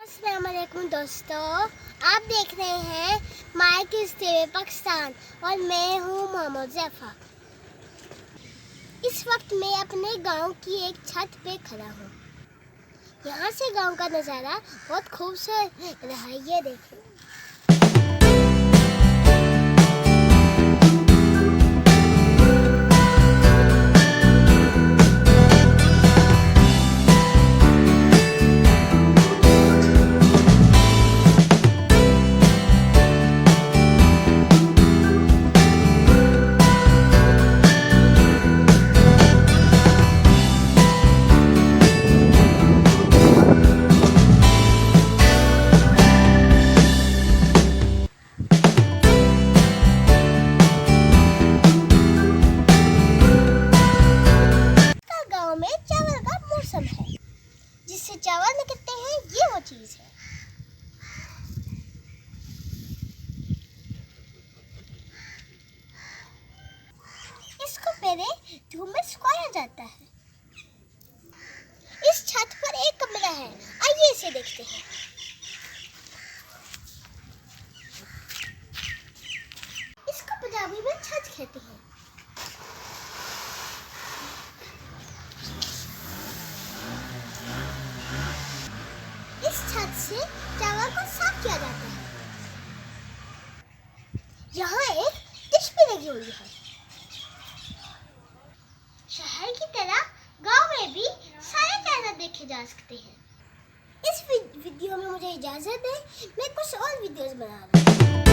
अस्सलाम वालेकुम दोस्तों, आप देख रहे हैं village.The पाकिस्तान और मैं हूँ मोहम्मद हुज़ैफा। इस वक्त मैं अपने गांव की एक छत पे खड़ा हूँ। यहाँ से गांव का नज़ारा बहुत खूबसूरत रहा है, ये देखें। है जिससे चावल निकलते हैं, ये वो चीज है। इसको पहले धूप में सुखाया जाता है। इस छत पर एक कमरा है, आइए इसे देखते हैं। इसको पंजाबी में छत कहते हैं। इस छत से चावल को साफ किया जाता है। यहाँ एक डिश भी लगी हुई है। शहर की तरह गांव में भी सारे चैनल देखे जा सकते हैं। इस वीडियो में मुझे इजाजत है, मैं कुछ और वीडियोस बना रहा हूँ।